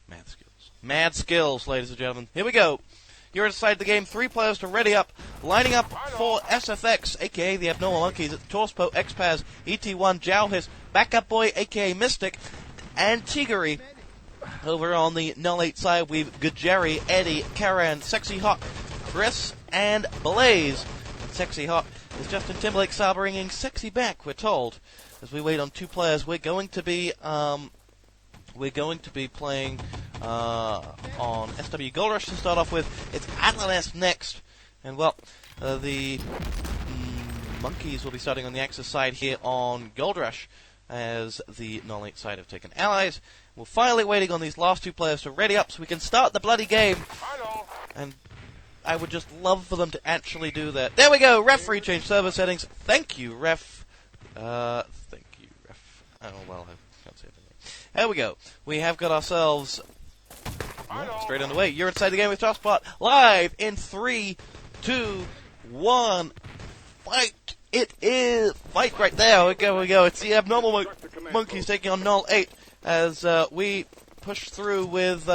Mad skills. Mad skills, ladies and gentlemen. Here we go. You're inside the game. 3 players to ready up. Lining up for sFx, a.k.a. the Abnormal Monkeys, at TosspoT, XPaz, ET1, Jowhiss, Backup Boy, a.k.a. Mystic, and Tiggery. Over on the noll8 side, we've Gajeri, Eddie, Karan, Sexy Hawk, Chris, and Blaze. And Sexy Hawk is Justin Timberlake style, bringing Sexy back, we're told. As we wait on 2 players, we're going to be playing on SW Gold Rush to start off with. It's Atlas next, and well, the Monkeys will be starting on the Axis side here on Gold Rush, as the noll8 side have taken allies. We're finally waiting on these last 2 players to ready up so we can start the bloody game. And I would just love for them to actually do that. There we go! Referee change server settings. Thank you, ref. Thank you, ref. Oh, well, I can't say anything. There we go. We have got ourselves straight on the way. You're inside the game with TosspoT. Live in 3, 2, 1. Fight! It is fight right there. We go. It's the Abnormal Monkeys taking on noll8 as we push through with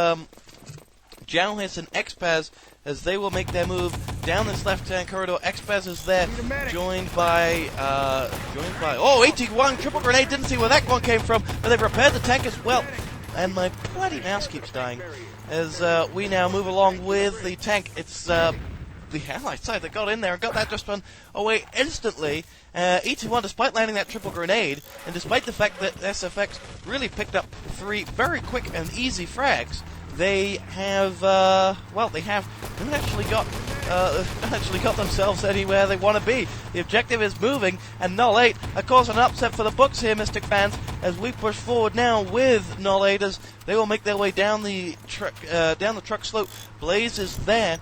Jowhiss and XPaz as they will make their move down this left-hand corridor. XPaz is there, joined by oh, 81 triple grenade. Didn't see where that one came from, but they've repaired the tank as well. And my bloody mouse keeps dying as we now move along with the tank. It's the Allied side that got in there and got that just run away instantly. ET1, despite landing that triple grenade, and despite the fact that sFx really picked up 3 very quick and easy frags, they have, they haven't actually got themselves anywhere they want to be. The objective is moving, and noll8 are causing an upset for the books here, Mystic fans, as we push forward now with noll8 as they will make their way down the truck slope. Blaze is there.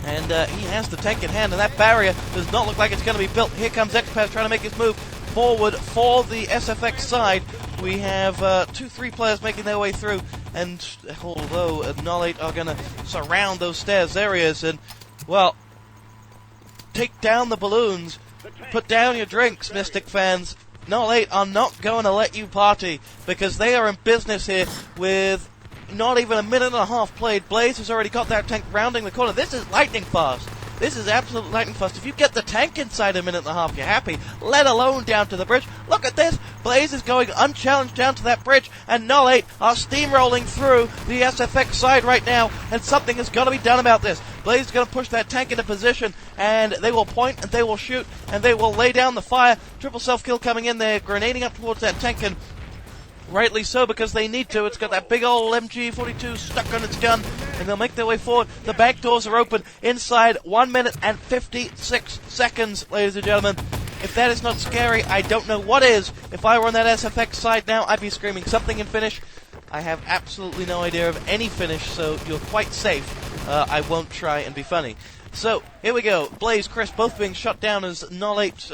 And he has the tank in hand, and that barrier does not look like it's going to be built. Here comes XPaz trying to make his move forward for the sFx side. We have 2-3 players making their way through, and although noll8 are going to surround those stairs areas, and, well, take down the balloons, put down your drinks, Mystic fans. noll8 are not going to let you party, because they are in business here with not even a minute and a half played. Blaze has already got that tank rounding the corner. This is lightning fast. This is absolute lightning fast. If you get the tank inside a minute and a half, you're happy, let alone down to the bridge. Look at this. Blaze is going unchallenged down to that bridge, and noll8 are steamrolling through the sFx side right now, and something has got to be done about this. Blaze is going to push that tank into position, and they will point, and they will shoot, and they will lay down the fire. Triple self-kill coming in there, grenading up towards that tank, and rightly so, because they need to. It's got that big old MG42 stuck on its gun, and they'll make their way forward. The back doors are open inside 1 minute and 56 seconds, ladies and gentlemen. If that is not scary, I don't know what is. If I were on that sFx side now, I'd be screaming something in Finnish. I have absolutely no idea of any Finnish, so you're quite safe. I won't try and be funny. So, here we go. Blaze, Chris, both being shot down as noll8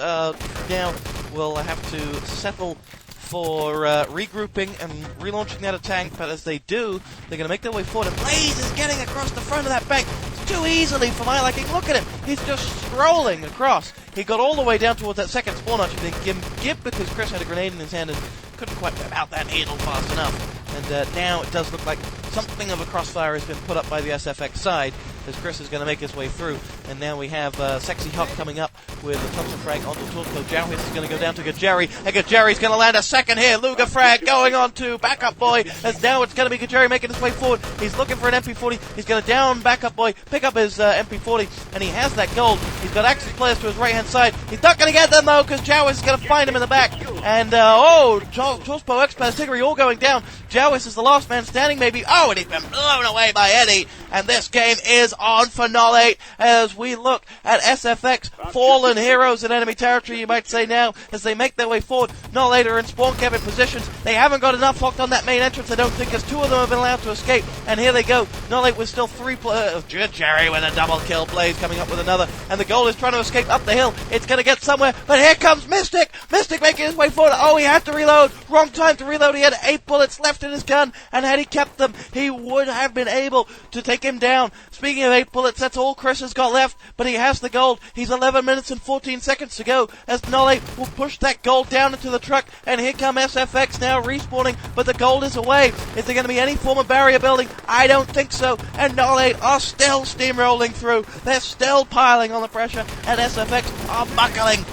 now will have to settle for regrouping and relaunching that attack, but as they do, they're going to make their way forward, and Blaze is getting across the front of that bank too easily for my liking. Look at him, he's just strolling across. He got all the way down towards that second spawn arch, and didn't give because Chris had a grenade in his hand and couldn't quite get out that needle fast enough. And now it does look like something of a crossfire has been put up by the sFx side, as Chris is going to make his way through. And now we have Sexy Hawk coming up with a Thompson frag onto TosspoT. Jowhiss is going to go down to Gajeri, and Gajeri's going to land a second here. Luger frag going on to Backup Boy, as now it's going to be Gajeri making his way forward. He's looking for an MP40. He's going to down Backup Boy, pick up his MP40, and he has that gold. He's got Axis players to his right-hand side. He's not going to get them, though, because Jowhiss is going to find him in the back. And, TosspoT, XPaz, Tiggery all going down. Jowhiss is the last man standing, maybe. Oh, and he's been blown away by Eddie. And this game is on for noll8 as we look at sFx, fallen heroes in enemy territory, you might say now, as they make their way forward. noll8 are in spawn cabin positions. They haven't got enough locked on that main entrance, I don't think, as 2 of them have been allowed to escape. And here they go. noll8 with still 3 players. Jerry with a double kill. Blaze coming up with another. And the goal is trying to escape up the hill. It's going to get somewhere. But here comes Mystic. Mystic making his way forward. Oh, he had to reload. Wrong time to reload. He had 8 bullets left in his gun. And had he kept them, he would have been able to take him down. Speaking of 8 bullets, that's all Chris has got left, but he has the gold. He's 11 minutes and 14 seconds to go as noll8 will push that gold down into the truck, and here come sFx now respawning, but the gold is away. Is there going to be any form of barrier building? I don't think so, and noll8 are still steamrolling through. They're still piling on the pressure, and sFx are buckling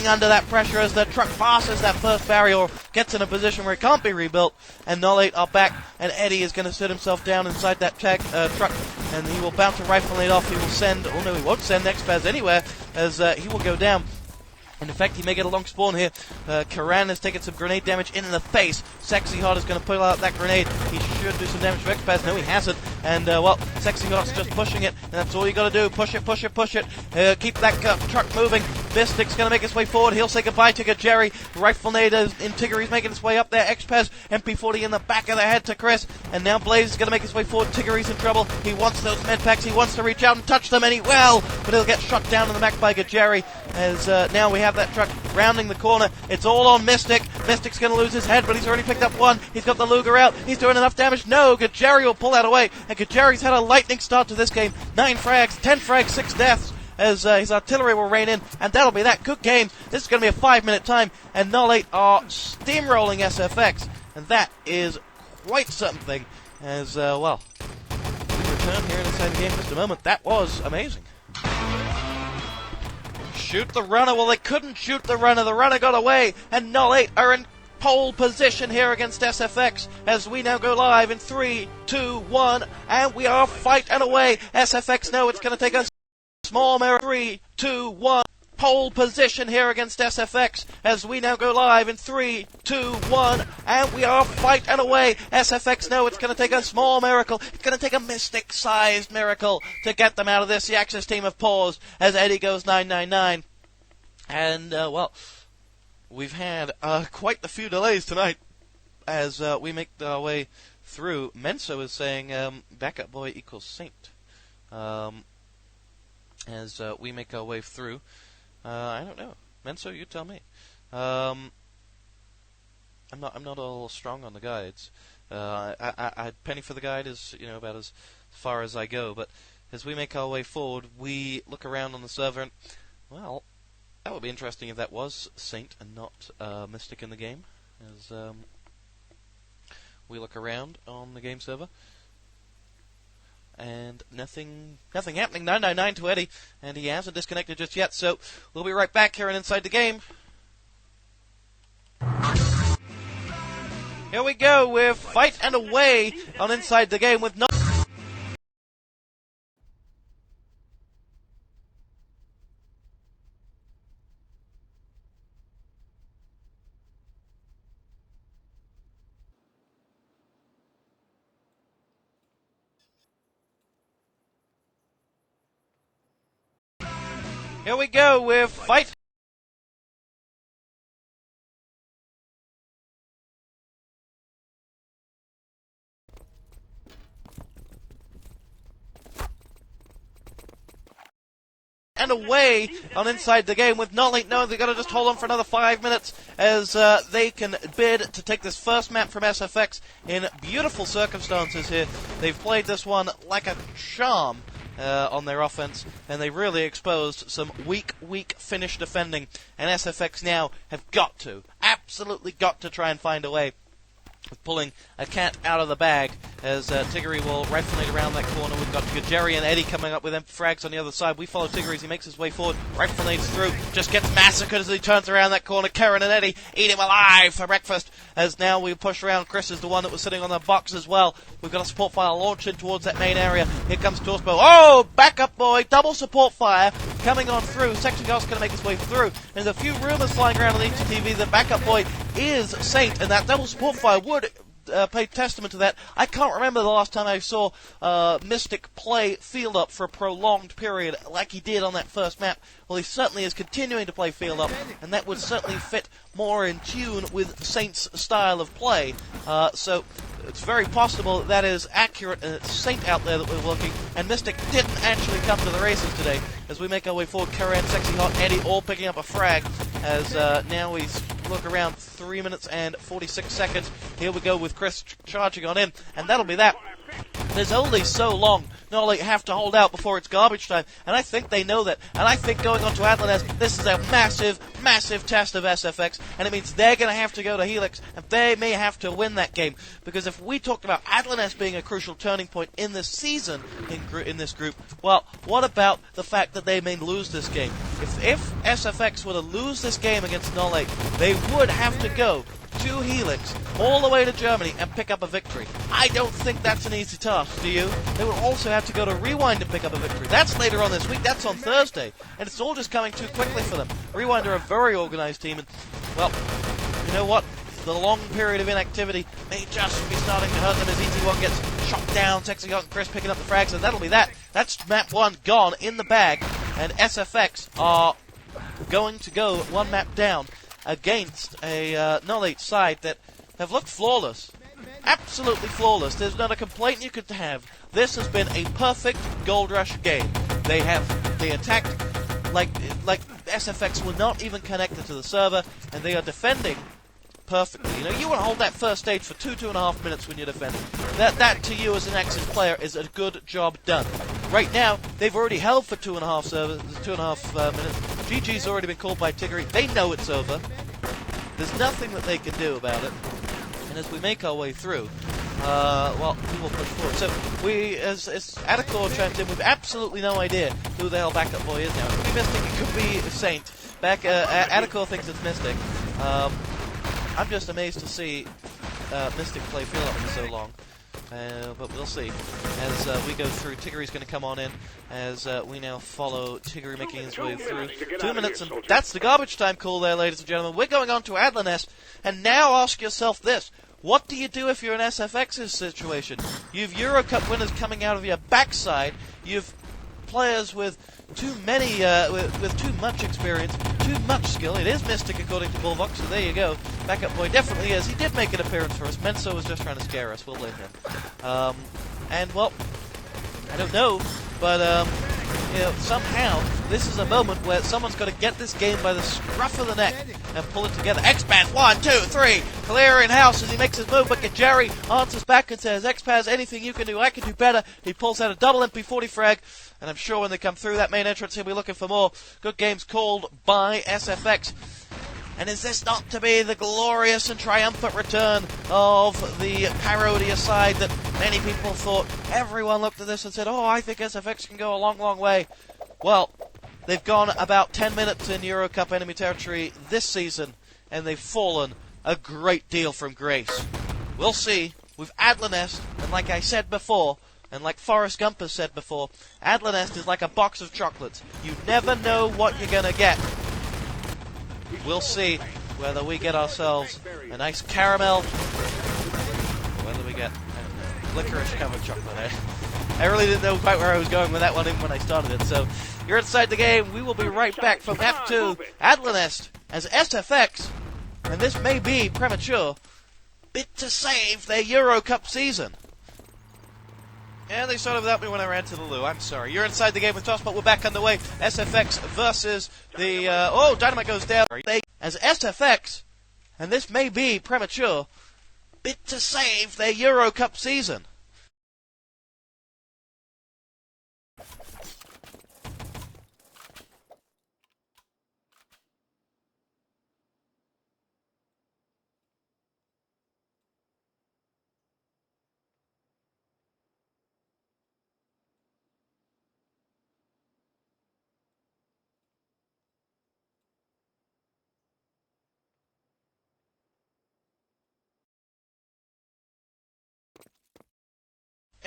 under that pressure as the truck passes that first barrier or gets in a position where it can't be rebuilt, and noll8 are back, and Eddie is going to sit himself down inside that truck, and he will bounce a rifle nade off. He will send, oh no, he won't send XIV anywhere, as he will go down. And in fact, he may get a long spawn here. Karan has taken some grenade damage in the face. sexyhot is going to pull out that grenade. He should do some damage to XPaz. No, he hasn't. And, well, sexyhot's just pushing it. And that's all you got to do. Push it, push it, push it. Keep that truck moving. Bistic's going to make his way forward. He'll say goodbye to Jerry. Rifle nade in Tiggery's making his way up there. XPaz, MP40 in the back of the head to Chris. And now Blaze is going to make his way forward. Tiggery's in trouble. He wants those med packs. He wants to reach out and touch them, and he will. But he'll get shot down in the back by Jerry. As now we have that truck rounding the corner. It's all on Mystic. Mystic's going to lose his head, but he's already picked up one. He's got the Luger out. He's doing enough damage. No, Jerry will pull that away. And Jerry's had a lightning start to this game. 9 frags, 10 frags, 6 deaths. As his artillery will rain in, and that'll be that. Good game. This is going to be a 5-minute time, and noll8 are steamrolling sFx, and that is quite something. As, well, we return here inside the game in just a moment. That was amazing. Shoot the runner. Well, they couldn't shoot the runner. The runner got away, and noll8 are in pole position here against sFx as we now go live in 3, 2, 1, and we are fighting away. sFx know it's going to take us small mirror. 3, 2, 1. Pole position here against sFx as we now go live in 3, 2, 1, and we are fighting away. sFx know it's going to take a small miracle. It's going to take a Mystic-sized miracle to get them out of this. The Axis team have paused as Eddie goes 999. And, well, we've had quite the few delays tonight as we make our way through. Menso is saying backup boy equals Saint. As we make our way through. I don't know. Menso, you tell me. I'm not all strong on the guides. I penny for the guide is, you know, about as far as I go. But as we make our way forward, we look around on the server, and, well, that would be interesting if that was Saint and not Mystic in the game. As we look around on the game server. And nothing happening. 999 to Eddie, and he hasn't disconnected just yet, so we'll be right back here and inside the game. Here we go, we're fight and away on inside the game with no. Here we go, we're fight. And away on inside the game with noll8 knowing they've got to just hold on for another 5 minutes as they can bid to take this first map from sFx in beautiful circumstances here. They've played this one like a charm. On their offense, and they really exposed some weak Finnish defending, and sFx now have absolutely got to try and find a way of pulling a cat out of the bag as Tiggery will rifle nade around that corner. We've got Jerry and Eddie coming up with empty frags on the other side. We follow Tiggery as he makes his way forward. Rifle nades through, just gets massacred as he turns around that corner. Karen and Eddie eat him alive for breakfast as now we push around. Chris is the one that was sitting on the box as well. We've got a support fire launching towards that main area. Here comes TosspoT. Oh, backup boy, double support fire coming on through. Section Girl's going to make his way through. And there's a few rumors flying around on the XIV that backup boy is Saint, and that double support fire would pay testament to that. I can't remember the last time I saw Mystic play field up for a prolonged period like he did on that first map. Well, he certainly is continuing to play field up, and that would certainly fit more in tune with Saint's style of play. So it's very possible that is accurate, and it's Saint out there that we're looking, and Mystic didn't actually come to the races today. As we make our way forward, Karen, sexyhot, Eddie all picking up a frag, as now we look around 3 minutes and 46 seconds. Here we go with Chris charging on in, and that'll be that. There's only so long noll8 have to hold out before it's garbage time, and I think they know that. And I think going on to Atlanest, this is a massive, massive test of sFx, and it means they're going to have to go to Helix, and they may have to win that game. Because if we talked about Atlanest being a crucial turning point in this season, in this group, well, what about the fact that they may lose this game? If sFx were to lose this game against noll8, they would have to go to Helix, all the way to Germany, and pick up a victory. I don't think that's an easy task, do you? They would also have to go to Rewind and pick up a victory. That's later on this week, that's on Thursday, and it's all just coming too quickly for them. Rewind are a very organized team, and, well, you know what? The long period of inactivity may just be starting to hurt them as ET1 gets shot down, Sexy Hot and Chris picking up the frags, and that'll be that. That's map 1 gone, in the bag, and sFx are going to go one map down against a noll8 side that have looked flawless. Absolutely flawless. There's not a complaint you could have. This has been a perfect Gold Rush game. They attacked like sFx were not even connected to the server, and they are defending perfectly. You know, you want to hold that first stage for 2.5 minutes when you're defending. That to you as an Axis player is a good job done. Right now, they've already held for 2.5 minutes. GG's already been called by Tiggery. They know it's over. There's nothing that they can do about it. And as we make our way through, well, we will push forward. So, as Adacor chimed in, we've absolutely no idea who the hell Backup Boy is now. It could be Mystic, it could be Saint. Adacor thinks it's Mystic. I'm just amazed to see Mystic play Field Up for so long. But we'll see. As we go through, Tiggery's going to come on in as we now follow Tiggery making his way through. 2 minutes, and that's the garbage time call there, ladies and gentlemen. We're going on to Atlanest, and now ask yourself this. What do you do if you're in sFx's situation? You've EuroCup winners coming out of your backside. You've players with too many, with too much experience, too much skill. It is Mystic according to Bullvox, so there you go. Backup Boy definitely is. He did make an appearance for us. Menso was just trying to scare us. We'll blame him. And, well, I don't know, but, you know, somehow this is a moment where someone's got to get this game by the scruff of the neck and pull it together. Xpaz, 1, 2, 3, clear in house as he makes his move, but Jerry answers back and says, Xpaz, anything you can do, I can do better. He pulls out a double MP40 frag, and I'm sure when they come through that main entrance, he'll be looking for more. Good games called by sFx. And is this not to be the glorious and triumphant return of the Parodia side that many people thought? Everyone looked at this and said, oh, I think sFx can go a long, long way. Well, they've gone about 10 minutes in EuroCup enemy territory this season, and they've fallen a great deal from grace. We'll see. With Atlanest, and like I said before, and like Forrest Gump has said before, Atlanest is like a box of chocolates. You never know what you're going to get. We'll see whether we get ourselves a nice caramel, whether we get licorice-covered chocolate. I really didn't know quite where I was going with that one even when I started it. So, you're inside the game. We will be right back from map 2, Atlanest, as sFx, and this may be premature, bid to save their EuroCup season. And they started without me when I ran to the loo. I'm sorry. You're inside the game with TosspoT. We're back underway. sFx versus the... oh, Dynamite goes down. As sFx, and this may be premature, bid to save their EuroCup season.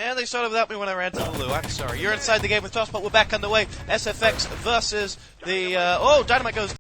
And they started without me when I ran to the loo. I'm sorry. You're inside the game with TosspoT. We're back underway. sFx versus the... oh, Dynamite goes...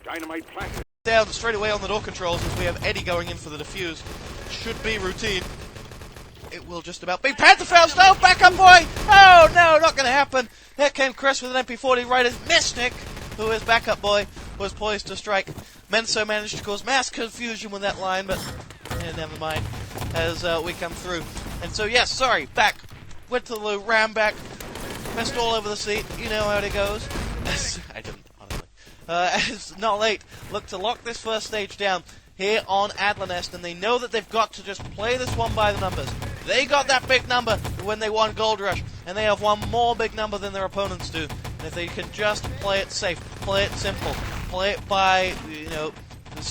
Dynamite planted. Down straight away on the door controls as we have Eddie going in for the defuse. Should be routine. it will just about be Pantherfaust. No, back up, boy. Oh, no, not going to happen. Here came Chris with an MP40 right as Mystic, who is backup boy, was poised to strike. Menso managed to cause mass confusion with that line, but never mind, as we come through. And so, yes, sorry, back. Went to the loo, ran back, messed all over the seat. You know how it goes. I didn't, honestly. As noll8 look to lock this first stage down here on Adler/Nest, and they know that they've got to just play this one by the numbers. They got that big number when they won Gold Rush, and they have one more big number than their opponents do. And if they can just play it safe, play it simple, play it by,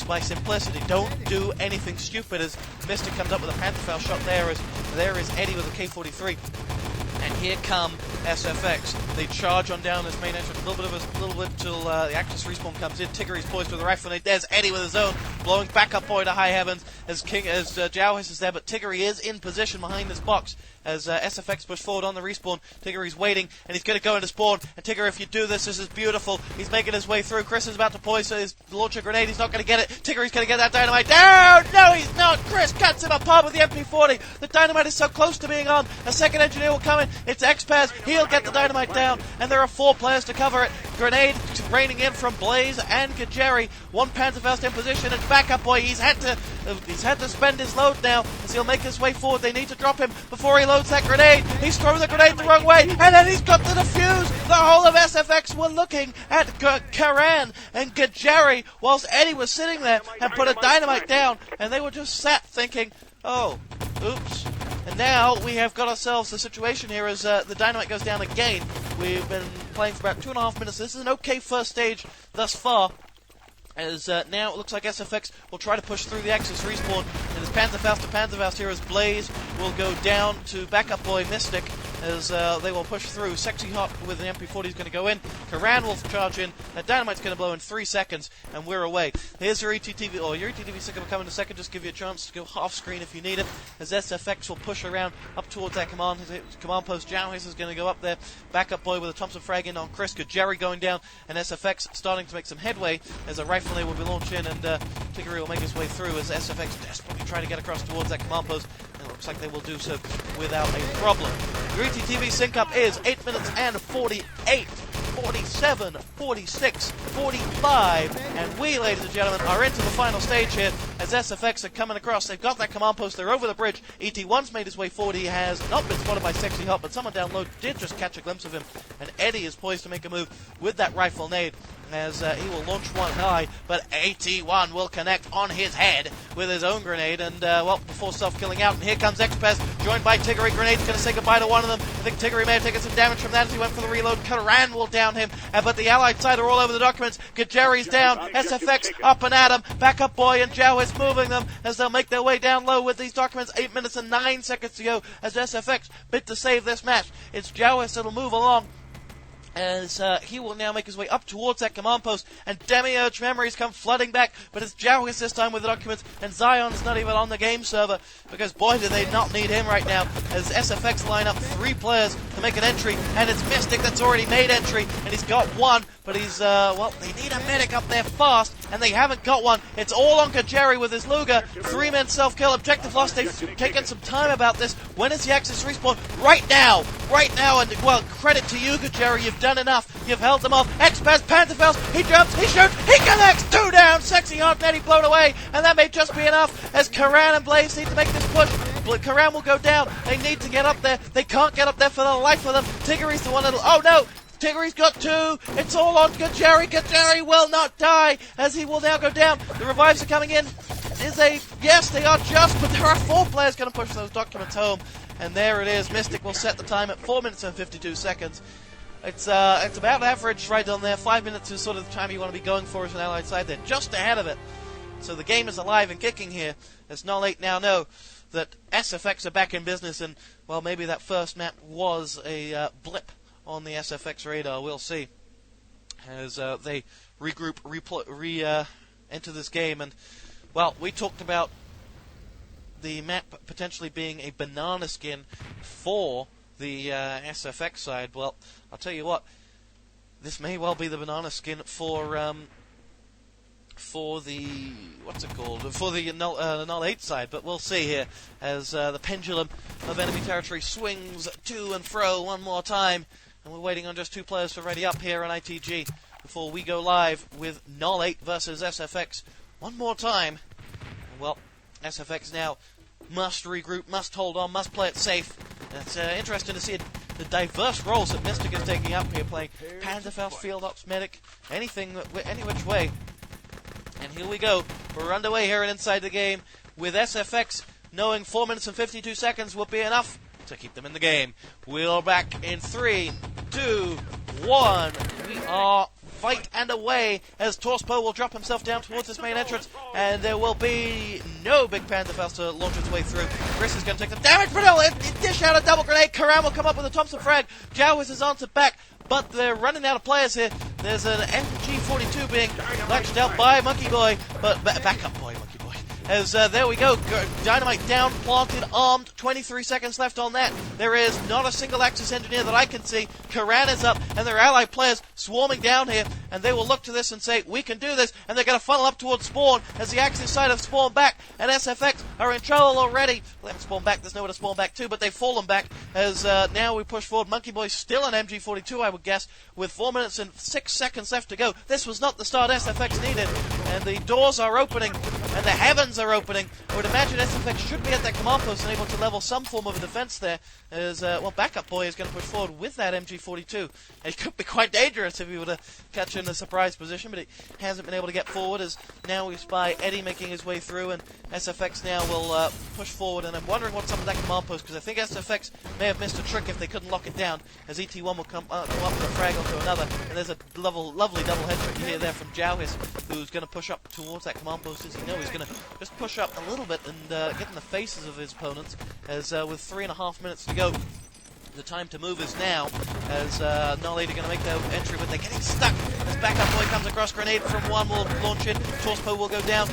by simplicity, don't do anything stupid, as Mystic comes up with a Pantherfaust shot there is Eddie with a K43. And here come sFx. They charge on down this main entrance, a little bit till the Actus respawn comes in. Tiggery's poised with a rifle, and there's Eddie with his own, blowing back up boy to high heavens as Jowhiss is there, but Tiggery is in position behind this box as sFx push forward on the respawn. Tiggery's waiting, and he's going to go into spawn. And Tiggery, if you do this, this is beautiful. He's making his way through. Chris is about to poise his launch a grenade. He's not going to get it. Tiggery's going to get that dynamite down. No, he's not. Chris cuts him apart with the MP40. The dynamite is so close to being on. A second engineer will come in. It's XPaz. He'll get the dynamite down, and there are 4 players to cover it. Grenade raining in from Blaze and Gajeri. One Pantherfaust in position, and backup boy. He's had to spend his load now as he'll make his way forward. They need to drop him before he loads that grenade. He's thrown the grenade the wrong way, and then he's got the defuse. The whole of sFx were looking at Karan and Gajeri whilst Eddie was sitting there and put a dynamite down, and they were just sat thinking, oh, oops. And now we have got ourselves a situation here as the dynamite goes down again. We've been playing for about 2.5 minutes. This is an okay first stage thus far, as now it looks like sFx will try to push through the Axis respawn. And it's Pantherfaust to Pantherfaust here as Blaze will go down to backup boy Mystic as they will push through. Sexy Hot with an MP40 is going to go in. Karan will charge in. That dynamite's going to blow in 3 seconds, and we're away. Here's your ETTV, or your ETTV sync will come in a second. Just give you a chance to go half screen if you need it, as sFx will push around up towards that command post. Jowhiss is going to go up there. Backup boy with a Thompson frag in on Chris. Gajeri going down, and sFx starting to make some headway as a rifle will be launched in, and Tiggery will make his way through as sFx desperately try to get across towards that command post, and it looks like they will do so without a problem. Your ETTV sync up is 8 minutes and 48, 47, 46, 45, and we, ladies and gentlemen, are into the final stage here as sFx are coming across. They've got that command post, they're over the bridge. ET1's made his way forward. He has not been spotted by Sexy Hot, but someone down low did just catch a glimpse of him, and Eddie is poised to make a move with that rifle nade, as he will launch one high, but AT1 will connect on his head with his own grenade, and, before self-killing out, and here comes XPaz, joined by Tiggery. Grenade's going to say goodbye to one of them. I think Tiggery may have taken some damage from that as he went for the reload. Karan will down him, but the Allied side are all over the documents. Gajeri's down, sFx up and at him, backup boy and Jowhiss moving them as they'll make their way down low with these documents. 8 minutes and 9 seconds to go as sFx bid to save this match. It's Jowhiss that'll move along, as he will now make his way up towards that command post, and Demiurge memories come flooding back, but it's Jowhiss this time with the documents, and Zion's not even on the game server, because boy do they not need him right now, as sFx line up 3 players to make an entry, and it's Mystic that's already made entry, and he's got one, but he's, they need a medic up there fast, and they haven't got one. It's all on Gajeri with his Luger. 3-man self-kill, objective lost. They've taken some time about this. When is the Axis respawn? Right now, and, well, credit to you, Gajeri, you've done enough. You've held them off. XPaz, Pantherfaust, he jumps, he shoots, he connects, 2 down, Sexy Hot, Nettie blown away, and that may just be enough, as Karan and Blaze need to make this push. Karan will go down. They need to get up there. They can't get up there for the life of them. Tiggery's the one that'll, oh no! Tiggery's got 2. It's all on Gajeri. Gajeri will not die as he will now go down. The revives are coming in. Yes, they are just, but there are 4 players going to push those documents home. And there it is. Mystic will set the time at 4 minutes and 52 seconds. It's about average right on there. 5 minutes is sort of the time you want to be going for as an Allied side. They're just ahead of it. So the game is alive and kicking here, as noll8 now know that sFx are back in business, and, well, maybe that first map was a blip on the sFx radar. We'll see as they regroup, enter this game. And, well, we talked about the map potentially being a banana skin for the sFx side. Well, I'll tell you what, this may well be the banana skin for for the, what's it called, for the noll8 side, but we'll see here as the pendulum of enemy territory swings to and fro one more time, and we're waiting on just 2 players to ready up here on ITG before we go live with noll8 versus sFx one more time. And well, sFx now must regroup, must hold on, must play it safe. And it's interesting to see the diverse roles that Mystic is taking up here, playing Panzerfaust, Field Ops, Medic, anything, any which way. And here we go. We're underway here and inside the game with sFx knowing 4 minutes and 52 seconds will be enough to keep them in the game. We're back in 3, 2, 1. We are fight and away as TosspoT will drop himself down towards this main entrance, and there will be no big Panzerfaust to launch its way through. Chris is going to take some damage, but no, it dish out a double grenade. Karam will come up with a Thompson frag. Jowis is answered back, but they're running out of players here. There's an MG42 being latched out by Monkey Boy, but backup boy, Monkey Boy. As there we go, Dynamite down, planted, armed, 23 seconds left on that. There is not a single Axis engineer that I can see. Karan is up, and their allied players swarming down here, and they will look to this and say, we can do this, and they're going to funnel up towards Spawn, as the Axis side have spawned back, and sFx are in trouble already. They haven't spawned back, there's nowhere to spawn back to, but they've fallen back, as now we push forward. Monkey Boy's still an MG42, I would guess, with 4 minutes and 6 seconds left to go. This was not the start sFx needed, and the doors are opening, and the heavens are opening. I would imagine sFx should be at that command post and able to level some form of a defense there, as, well, Backup Boy is going to push forward with that MG42, and it could be quite dangerous if he were to catch in a surprise position, but he hasn't been able to get forward, as now we spy Eddie making his way through, and sFx now will push forward, and I'm wondering what's up with that command post, because I think sFx may have missed a trick if they couldn't lock it down, as ET1 will come up with a frag onto another, and there's a lovely double head trick here there from Jowis, who's going to push up towards that command post, as you know he's going to just push up a little bit and get in the faces of his opponents, as with 3.5 minutes to go. The time to move is now, as noll8 are going to make their entry, but they're getting stuck. As Backup Boy comes across, grenade from one will launch in, TosspoT will go down,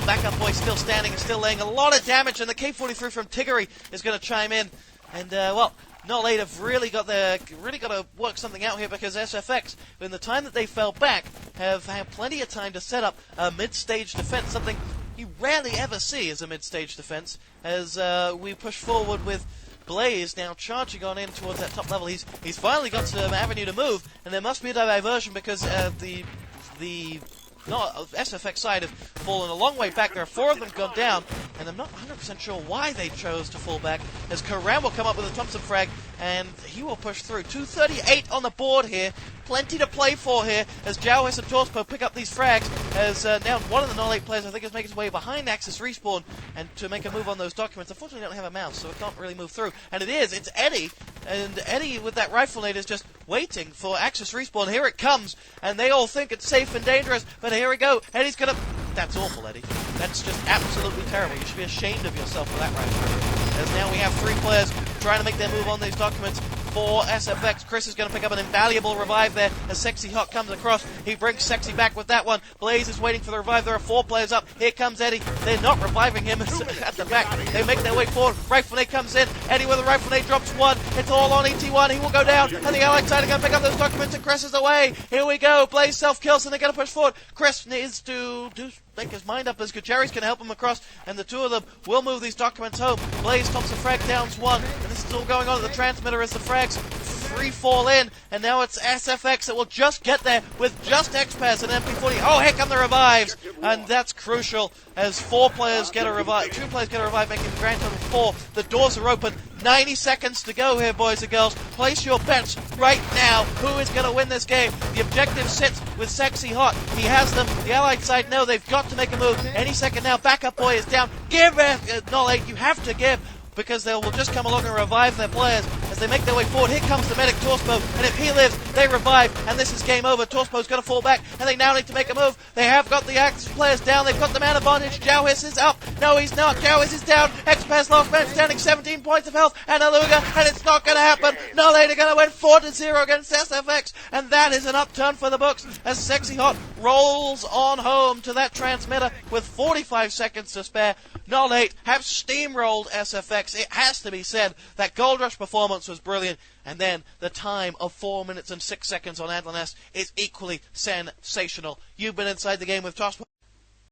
Backup Boy still standing and still laying a lot of damage, and the K-43 from Tiggery is going to chime in, and well, noll8 have really got to work something out here, because sFx, in the time that they fell back, have had plenty of time to set up a mid-stage defense, something you rarely ever see as a mid-stage defense, as we push forward with Blaze now charging on in towards that top level. He's finally got some avenue to move, and there must be a diversion, because the sFx side have fallen a long way back. There are 4 of them gone down, and I'm not 100% sure why they chose to fall back, as Karam will come up with a Thompson frag, and he will push through. 238 on the board here. Plenty to play for here, as Jowis and TosspoT pick up these frags, as now one of the noll8 players, I think, is making his way behind Axis Respawn, and to make a move on those documents. Unfortunately, I don't have a mouse, so it can't really move through. And it's Eddie, and Eddie with that rifle nade is just waiting for Axis Respawn. Here it comes, and they all think it's safe and dangerous, but here we go. Eddie's gonna... That's awful, Eddie. That's just absolutely terrible. You should be ashamed of yourself for that rifle. As now we have 3 players trying to make their move on these documents for sFx. Chris is going to pick up an invaluable revive there as Sexy Hot comes across. He brings Sexy back with that one. Blaze is waiting for the revive. There are 4 players up. Here comes Eddie. They're not reviving him at the back. They make their way forward. Rifle nade comes in. Eddie with a rifle nade drops 1. It's all on ET1. He will go down. And the allied side are going to pick up those documents, and Chris is away. Here we go. Blaze self-kills, and they're going to push forward. Chris needs to make his mind up, as Gutierrez can help him across, and the 2 of them will move these documents home. Blaze Thompson frag downs 1, and this is all going on at the transmitter as the frags 3 fall in, and now it's sFx that will just get there with just XPAS and MP40. Oh, here come the revives, and that's crucial, as 4 players get a revive, 2 players get a revive, making the grand total 4. The doors are open. 90 seconds to go here, boys and girls. Place your bets right now. Who is going to win this game? The objective sits with Sexy Hot. He has them. The allied side know they've got to make a move. Any second now, Backup Boy is down. Give noll8. You have to give, because they will just come along and revive their players as they make their way forward. Here comes the medic, TosspoT, and if he lives, they revive, and this is game over. TosspoT's going to fall back, and they now need to make a move. They have got the Axis players down. They've got the man advantage. Jowis is up. No, he's not. Jowis is down. XPAS last man standing, 17 points of health, and Aluga, and it's not going to happen. noll8 are going to win 4-0 against sFx, and that is an upturn for the books as Sexy Hot rolls on home to that transmitter with 45 seconds to spare. noll8 have steamrolled sFx. It has to be said that Gold Rush performance was brilliant, and then the time of 4 minutes and 6 seconds on Adlan S is equally sensational. You've been inside the game with TosspoT.